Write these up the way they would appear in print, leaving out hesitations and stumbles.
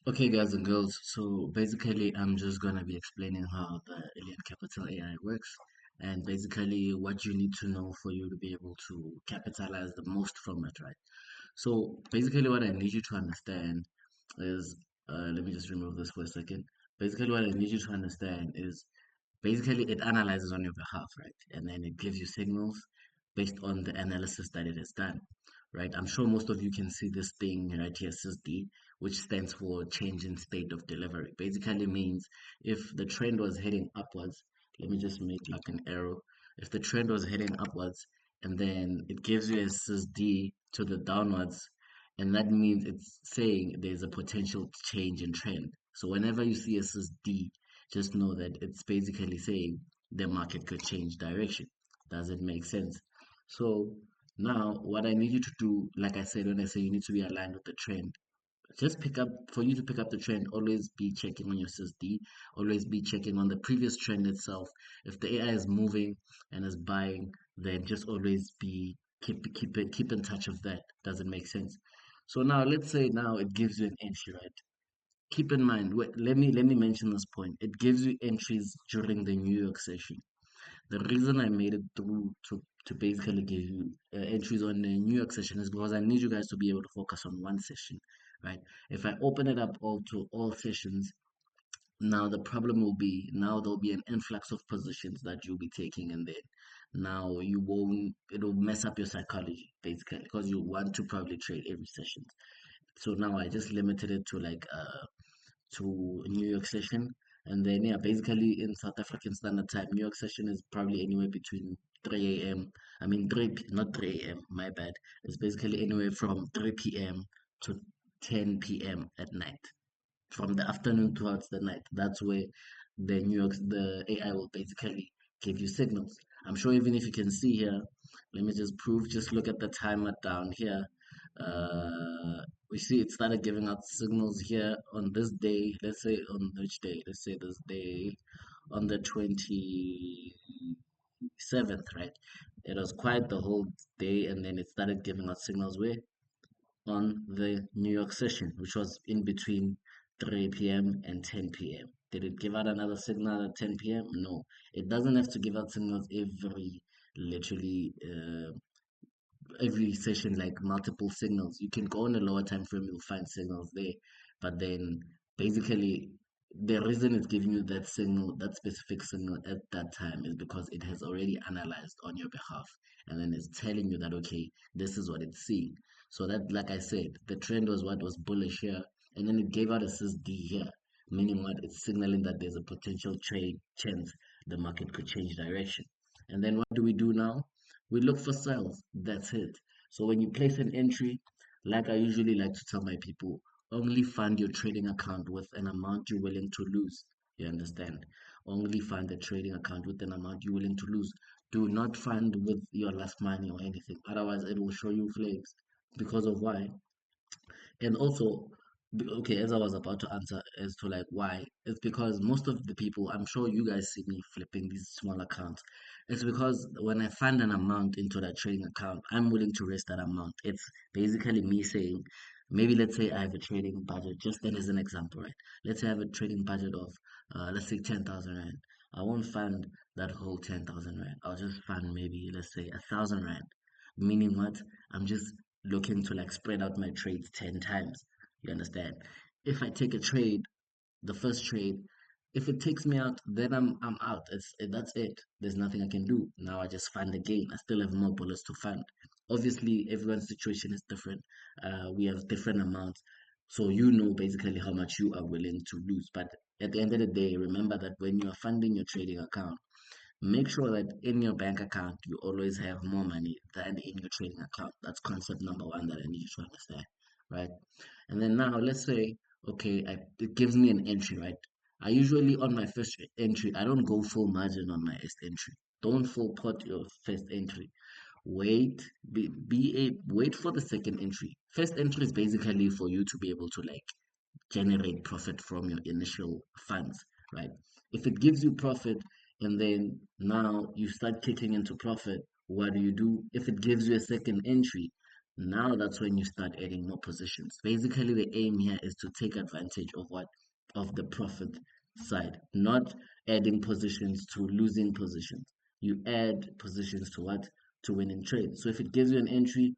Okay, guys and girls. So basically, I'm just gonna be explaining how the Illion Capital AI works, and basically what you need to know for you to be able to capitalize the most from it, right? So basically, what I need you to understand is, let me just remove this for a second. Basically, what I need you to understand is basically it analyzes on your behalf, right? And then it gives you signals based on the analysis that it has done, right? I'm sure most of you can see this thing right here, SysD, which stands for change in state of delivery. Basically means if the trend was heading upwards, let me just make like an arrow. If the trend was heading upwards and then it gives you a SysD to the downwards, and that means it's saying there's a potential change in trend. So whenever you see a SysD, just know that it's basically saying the market could change direction. Does it make sense? So now what I need you to do, like I said, when I say you need to be aligned with the trend, just pick up for you to pick up the trend, always be checking on your SSD, always be checking on the previous trend itself. If the AI is moving and is buying, then just always be keep in touch of that. Does it make sense? So now let's say now it gives you an entry, right? Keep in mind, wait, let me mention this point. It gives you entries during the New York session. The reason I made it through to basically give you entries on the New York session is because I need you guys to be able to focus on one session, right? If I open it up all to all sessions, now the problem will be now there'll be an influx of positions that you'll be taking, and then now you won't. It'll mess up your psychology basically because you want to probably trade every session. So now I just limited it to New York session. And then yeah, basically in South African Standard Time, New York session is probably anywhere between 3 a.m. I mean not 3 a.m. My bad. It's basically anywhere from 3 p.m. to 10 p.m. at night. From the afternoon towards the night. That's where the AI will basically give you signals. I'm sure even if you can see here, let me just prove. Just look at the timer down here. We see it started giving out signals here on this day. Let's say on which day? Let's say this day on the 27th, right? It was quite the whole day, and then it started giving out signals where on the New York session, which was in between 3 p.m. and 10 p.m. Did it give out another signal at 10 p.m.? No. It doesn't have to give out signals literally, every session, like multiple signals. You can go on a lower time frame, you'll find signals there. But then basically the reason it's giving you that signal, that specific signal at that time is because it has already analyzed on your behalf. And then it's telling you that okay, this is what it's seeing. So that like I said, the trend was what was bullish here, and then it gave out a SSD here. Meaning what? It's signaling that there's a potential trade chance the market could change direction. And then what do we do now? We look for sales. That's it. So when you place an entry, like I usually like to tell my people, only fund your trading account with an amount you're willing to lose. You understand? Only fund the trading account with an amount you're willing to lose. Do not fund with your last money or anything. Otherwise, it will show you flags. Because of why? And also, okay, as I was about to answer as to like why, it's because most of the people, I'm sure you guys see me flipping these small accounts. It's because when I find an amount into that trading account, I'm willing to risk that amount. It's basically me saying, maybe let's say I have a trading budget, just that as an example, right? Let's say I have a trading budget of, let's say 10,000 Rand. I won't fund that whole 10,000 Rand. I'll just fund maybe, let's say, 1,000 Rand. Meaning what? I'm just looking to like spread out my trades 10 times. You understand? If I take a trade, the first trade, if it takes me out, then I'm out. That's it. There's nothing I can do. Now I just fund again. I still have more bullets to fund. Obviously, everyone's situation is different. We have different amounts. So you know basically how much you are willing to lose. But at the end of the day, remember that when you are funding your trading account, make sure that in your bank account you always have more money than in your trading account. That's concept number one that I need you to understand, right? And then now let's say, okay, it gives me an entry, right? I usually on my first entry, I don't go full margin on my first entry. Don't full pot your first entry. Wait for the second entry. First entry is basically for you to be able to like generate profit from your initial funds, right? If it gives you profit and then now you start kicking into profit, what do you do? If it gives you a second entry, Now that's when you start adding more positions. Basically, the aim here is to take advantage of what? Of the profit side, not adding positions to losing positions. You add positions to what? To winning trades. So if it gives you an entry,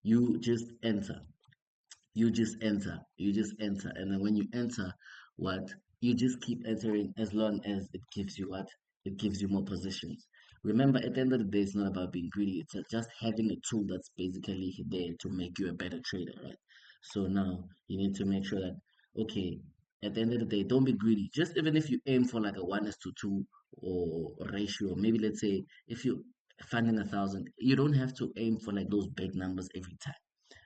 you just enter. You just enter, and then when you enter, what? You just keep entering as long as it gives you what? It gives you more positions. Remember, at the end of the day, it's not about being greedy. It's just having a tool that's basically there to make you a better trader, right? So now you need to make sure that, okay, at the end of the day, don't be greedy. Just even if you aim for like a 1:2 or a ratio, maybe let's say if you funding 1,000, you don't have to aim for like those big numbers every time.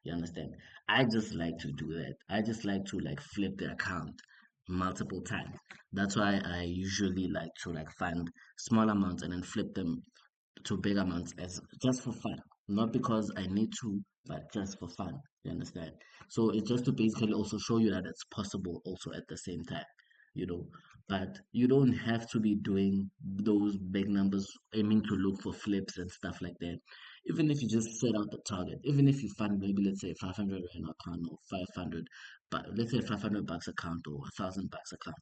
You understand? I just like to do that. I just like to like flip the account multiple times. That's why I usually like to like find small amounts and then flip them to big amounts as just for fun. Not because I need to, but just for fun. You understand? So it's just to basically also show you that it's possible also at the same time, you know. But you don't have to be doing those big numbers aiming to look for flips and stuff like that. Even if you just set out the target, even if you fund maybe let's say 500 Rand account or 500, but let's say 500 bucks account or 1,000 bucks account,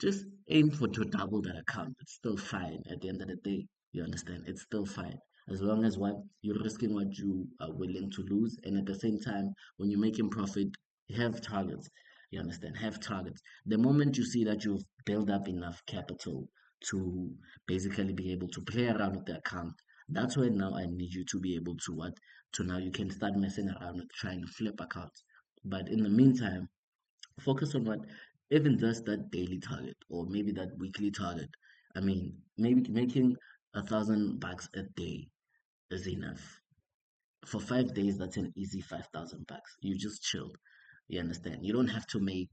just aim for to double that account. It's still fine at the end of the day. You understand? It's still fine. As long as what you're risking what you are willing to lose, and at the same time, when you're making profit, have targets. You understand? Have targets. The moment you see that you've built up enough capital to basically be able to play around with the account, that's when now I need you to be able to what? To now you can start messing around with trying to flip accounts. But in the meantime, focus on what? Even just that daily target or maybe that weekly target. I mean, maybe making 1,000 bucks a day is enough. For 5 days, that's an easy 5,000 bucks. You just chilled. You understand? You don't have to make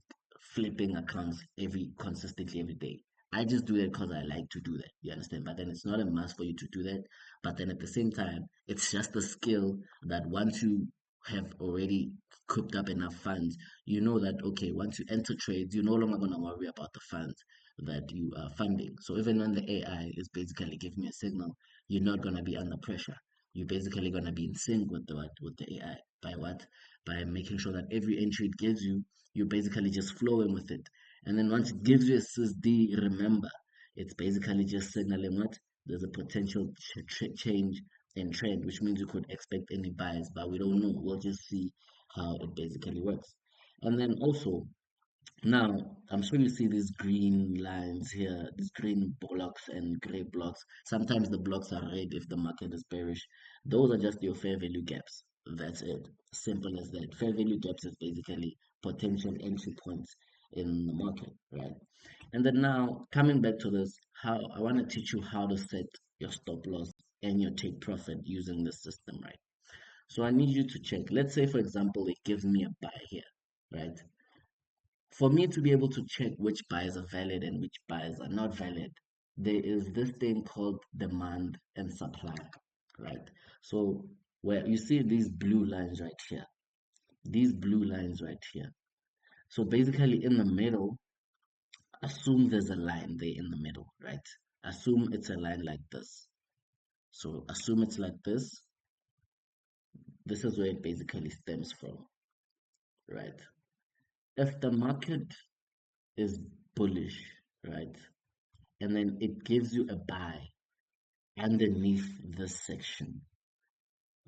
flipping accounts every consistently every day. I just do that because I like to do that. You understand? But then it's not a must for you to do that. But then at the same time, it's just a skill that once you have already cooked up enough funds, you know that okay, once you enter trades, you're no longer gonna worry about the funds that you are funding. So even when the AI is basically giving you a signal, you're not gonna be under pressure. You're basically gonna be in sync with the what with the AI by what? By making sure that every entry it gives you, you're basically just flowing with it. And then once it gives you a SSD, remember, it's basically just signaling what? There's a potential change in trend, which means you could expect any buys, but we don't know. We'll just see how it basically works. And then also, now, I'm sure you see these green lines here, these green blocks and gray blocks. Sometimes the blocks are red if the market is bearish. Those are just your fair value gaps. That's it. Simple as that. Fair value gaps is basically potential entry points in the market, right? And then now, coming back to this, how I want to teach you how to set your stop loss and your take profit using this system, right? So I need you to check. Let's say, for example, it gives me a buy here, right? For me to be able to check which buys are valid and which buys are not valid, there is this thing called demand and supply, right? So where you see these blue lines right here, these blue lines right here. So basically in the middle, assume there's a line there in the middle, right? Assume it's a line like this. So assume it's like this. This is where it basically stems from, right? If the market is bullish, right? And then it gives you a buy underneath this section,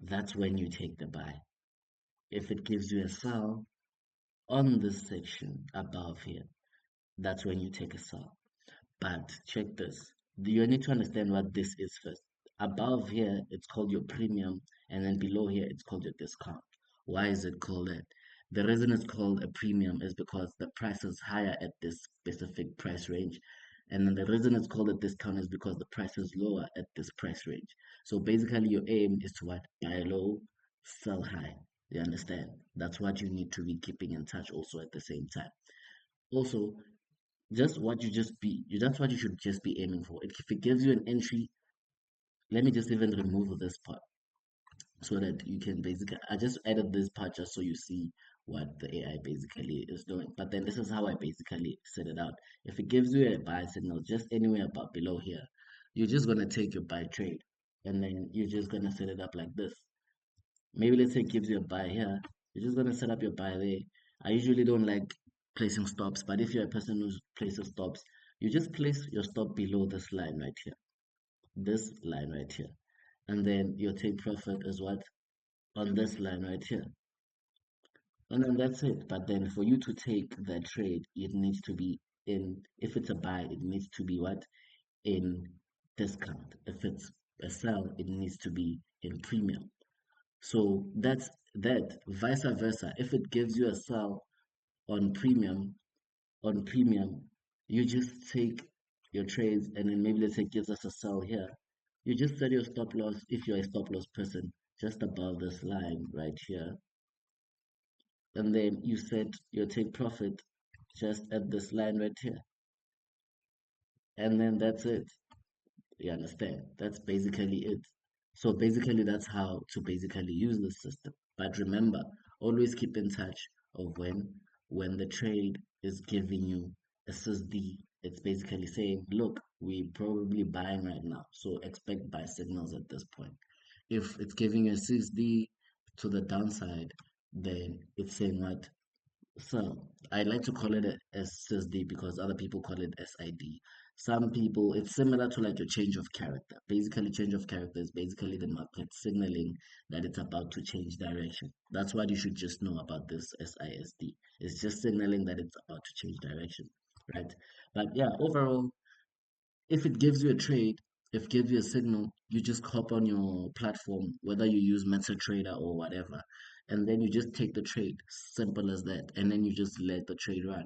that's when you take the buy. If it gives you a sell on this section above here, that's when you take a sell. But check this. You need to understand what this is first. Above here, it's called your premium, and then below here, it's called your discount. Why is it called that? The reason it's called a premium is because the price is higher at this specific price range. And then the reason it's called a discount is because the price is lower at this price range. So basically, your aim is to what? Buy low, sell high. You understand? That's what you need to be keeping in touch also at the same time. Also, that's what you should just be aiming for. If it gives you an entry, let me just even remove this part so that you can basically I just added this part just so you see what the AI basically is doing. But then this is how I basically set it out. If it gives you a buy signal just anywhere about below here, you're just gonna take your buy trade and then you're just gonna set it up like this. Maybe let's say it gives you a buy here. You're just gonna set up your buy there. I usually don't like placing stops, but if you're a person who places stops, you just place your stop below this line right here. This line right here. And then your take profit is what? On this line right here. And then that's it. But then for you to take that trade, it needs to be in, if it's a buy, it needs to be what? In discount. If it's a sell, it needs to be in premium. So that's that. Vice versa. If it gives you a sell on premium, on premium, you just take your trades and then maybe let's say it gives us a sell here. You just set your stop loss if you're a stop loss person just above this line right here. And then you set your take profit just at this line right here. And then that's it. You understand? That's basically it. So basically, that's how to basically use the system. But remember, always keep in touch of when the trade is giving you SSD. It's basically saying, look, we're probably buying right now, so expect buy signals at this point. If it's giving you SSD to the downside, then it's saying what? So I like to call it a SSD because other people call it SID. Some people, it's similar to like your change of character. Basically, change of character is basically the market signaling that it's about to change direction. That's what you should just know about this SISD. It's just signaling that it's about to change direction, right? But yeah, overall, if it gives you a trade, if it gives you a signal, you just hop on your platform, whether you use MetaTrader or whatever, and then you just take the trade. Simple as that. And then you just let the trade run.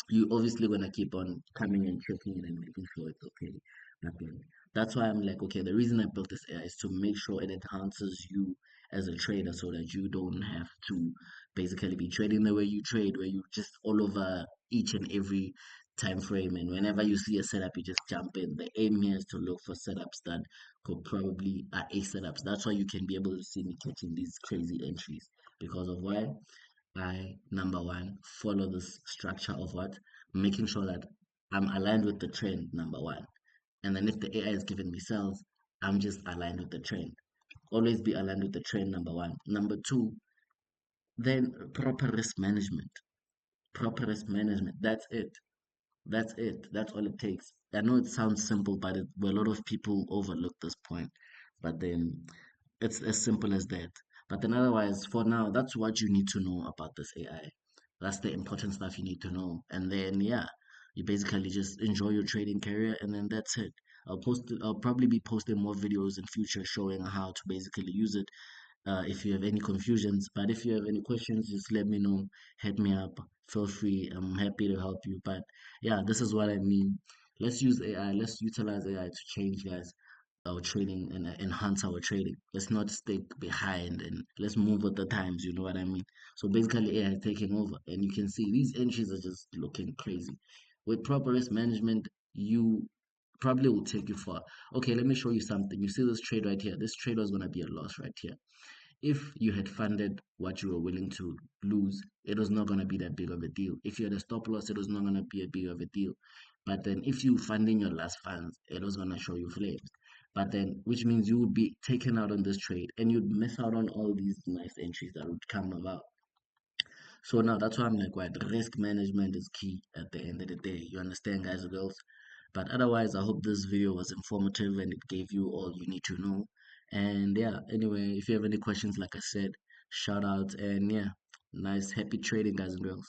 You obviously gonna keep on coming and checking it and making sure it's okay. Nothing. That's why I'm like, okay, the reason I built this AI is to make sure it enhances you as a trader so that you don't have to basically be trading the way you trade, where you just all over each and every time frame. And whenever you see a setup, you just jump in. The aim here is to look for setups that could probably are A setups. That's why you can be able to see me catching these crazy entries. Because of why? I, number one, follow this structure of what? Making sure that I'm aligned with the trend, number one. And then if the AI is giving me sales, I'm just aligned with the trend. Always be aligned with the trend, number one. Number two, then proper risk management. Proper risk management. That's it. That's it. That's all it takes. I know it sounds simple, but a lot of people overlook this point. But then it's as simple as that. But then otherwise, for now, that's what you need to know about this AI. That's the important stuff you need to know. And then yeah, you basically just enjoy your trading career and then that's it. I'll probably be posting more videos in future showing how to basically use it if you have any confusions. But if you have any questions, just let me know. Hit me up. Feel free. I'm happy to help you. But yeah, this is what I mean. Let's use AI. Let's utilize AI to change, guys, our trading and enhance our trading. Let's not stick behind and let's move with the times. You know what I mean? So basically, AI is taking over, and you can see these entries are just looking crazy. With proper risk management, you probably will take you far. Okay, let me show you something. You see this trade right here? This trade was going to be a loss right here. If you had funded what you were willing to lose, it was not going to be that big of a deal. If you had a stop loss, it was not going to be a big of a deal. But then if you funding your last funds, it was going to show you flames. But then, which means you would be taken out on this trade and you'd miss out on all these nice entries that would come about. So now that's why I'm like, right, risk management is key at the end of the day. You understand, guys and girls? But otherwise, I hope this video was informative and it gave you all you need to know. And yeah, anyway, if you have any questions, like I said, shout out and yeah, nice, happy trading, guys and girls.